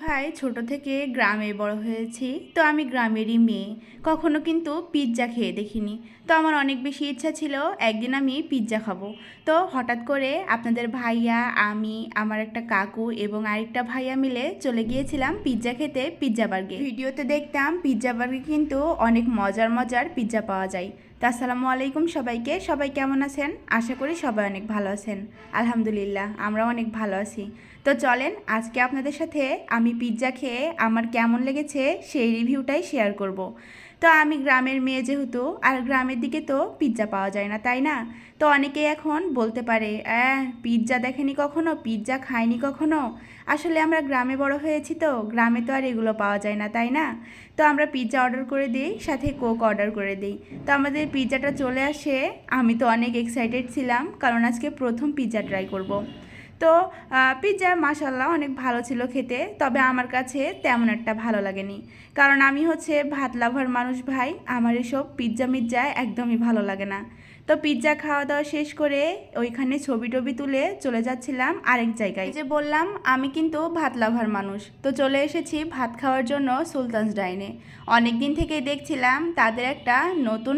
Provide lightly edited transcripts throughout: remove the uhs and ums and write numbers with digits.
ভাই ছোট থেকে গ্রামে বড় হয়েছি, তো আমি গ্রামেরই মেয়ে। কখনো কিন্তু পিৎজা খেয়ে দেখিনি। তো আমার অনেক বেশি ইচ্ছা ছিল একদিন আমি পিৎজা খাবো। তো হঠাৎ করে আপনাদের ভাইয়া, আমি, আমার একটা কাকু এবং আরেকটা ভাইয়া মিলে চলে গিয়েছিলাম পিৎজা খেতে পিৎজা বার্গে। ভিডিওতে দেখতাম পিৎজা বার্গে কিন্তু অনেক মজার মজার পিৎজা পাওয়া যায়। তো আসসালামু আলাইকুম সবাইকে, সবাই কেমন আছেন? আশা করি সবাই অনেক ভালো আছেন। আলহামদুলিল্লাহ, আমরাও অনেক ভালো আছি। তো চলেন আজকে আপনাদের সাথে আমি পিৎজা খেয়ে আমার কেমন লেগেছে সেই রিভিউটাই শেয়ার করব। তো আমি গ্রামের মেয়ে যেহেতু, আর গ্রামের দিকে তো পিৎজা পাওয়া যায় না, তাই না? তো অনেকেই এখন বলতে পারে পিৎজা দেখেনি কখনো, পিৎজা খায়নি কখনো। আসলে আমরা গ্রামে বড় হয়েছি, তো গ্রামে তো আর এগুলো পাওয়া যায় না, তাই না? তো আমরা পিৎজা অর্ডার করে দিই, সাথে কোক অর্ডার করে দিই। তো আমাদের পিৎজাটা চলে আসে। আমি তো অনেক এক্সাইটেড ছিলাম, কারণ আজকে প্রথম পিৎজা ট্রাই করব। তো পিৎজা মাশাল্লাহ অনেক ভালো ছিল খেতে, তবে আমার কাছে তেমন একটা ভালো লাগেনি, কারণ আমি হচ্ছে ভাত লাভার মানুষ ভাই। আমার এসব পিৎজা মিৎজা একদমই ভালো লাগে না। তো পিৎজা খাওয়া দাওয়া শেষ করে ওইখানে ছবি টবি তুলে চলে যাচ্ছিলাম আরেক জায়গায়। যে বললাম আমি কিন্তু ভাত লাভার মানুষ, তো চলে এসেছি ভাত খাওয়ার জন্য সুলতানস ডাইনে। অনেক দিন থেকেই দেখছিলাম তাদের একটা নতুন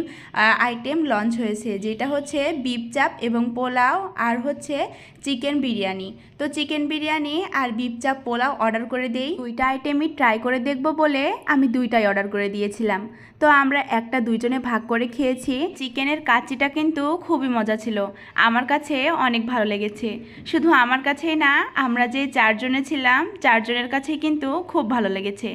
আইটেম লঞ্চ হয়েছে, যেটা হচ্ছে বিফ চাপ এবং পোলাও, আর হচ্ছে চিকেন বিরিয়ানি। তো চিকেন বিরিয়ানি আর বিফ চাপ পোলাও অর্ডার করে দেই। দুইটা আইটেমই ট্রাই করে দেখব বলে আমি দুইটাই অর্ডার করে দিয়েছিলাম। তো আমরা একটা দুইজনে ভাগ করে খেয়েছি। চিকেনের কাচ্চিটা কিন্তু খুবই মজা ছিল, আমার কাছে অনেক ভালো লেগেছে। শুধু আমার কাছেই না, আমরা যে চারজনে ছিলাম চারজনের কাছেই কিন্তু খুব ভালো লেগেছে।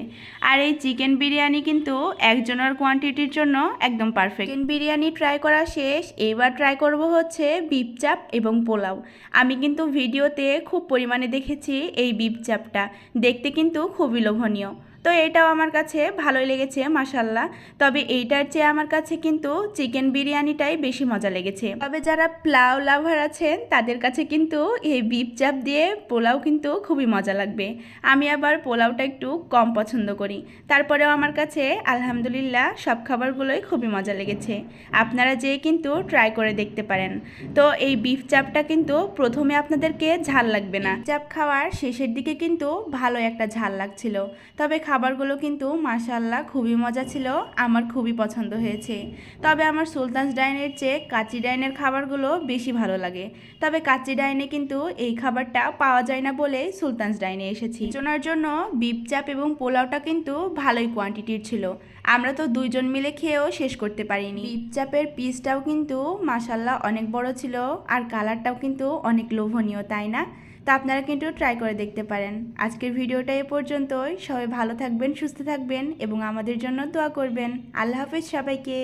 আর এই চিকেন বিরিয়ানি কিন্তু একজনের কোয়ান্টিটির জন্য একদম পারফেক্ট। চিকেন বিরিয়ানি ট্রাই করা শেষ, এবার ট্রাই করব হচ্ছে বিফ চাপ এবং পোলাও। আমি কিন্তু ভিডিওতে খুব পরিমাণে দেখেছি এই বিফ চাপটা, দেখতে কিন্তু খুবই লোভনীয়। তো এটাও আমার কাছে ভালোই লেগেছে মাশাল্লাহ। তবে এইটার চেয়ে আমার কাছে কিন্তু চিকেন বিরিয়ানিটাই বেশি মজা লেগেছে। তবে যারা পোলাও লাভার আছেন তাদের কাছে কিন্তু এই বিফ চাপ দিয়ে পোলাও কিন্তু খুবই মজা লাগবে। আমি আবার পোলাওটা একটু কম পছন্দ করি, তারপরেও আমার কাছে আলহামদুলিল্লাহ সব খাবারগুলোই খুবই মজা লেগেছে। আপনারা যেয়ে কিন্তু ট্রাই করে দেখতে পারেন। তো এই বিফ চাপটা কিন্তু প্রথমে আপনাদেরকে ঝাল লাগবে না, চাপ খাওয়ার শেষের দিকে কিন্তু ভালো একটা ঝাল লাগছিল। তবে খাবারগুলো কিন্তু মাশাআল্লাহ খুবই মজা ছিল, আমার খুবই পছন্দ হয়েছে। তবে আমার সুলতানস ডাইনের চেয়ে কাচ্চি ডাইনের খাবারগুলো বেশি ভালো লাগে। তবে কাচ্চি ডাইনে কিন্তু এই খাবারটা পাওয়া যায় না বলে সুলতানস ডাইনে এসেছি। জনের জন্য বিফ চাপ এবং পোলাওটা কিন্তু ভালোই কোয়ান্টিটির ছিল। আমরা তো দুইজন মিলে খেয়েও শেষ করতে পারিনি। বিফ চাপের পিসটাও কিন্তু মাশাআল্লাহ অনেক বড় ছিল, আর কালারটাও কিন্তু অনেক লোভনীয়, তাই না? তা আপনারা কিন্তু ট্রাই করে দেখতে পারেন। আজকের ভিডিওটা এ পর্যন্তই। সবাই ভালো থাকবেন, সুস্থ থাকবেন এবং আমাদের জন্য দোয়া করবেন। আল্লাহ হাফেজ সবাইকে।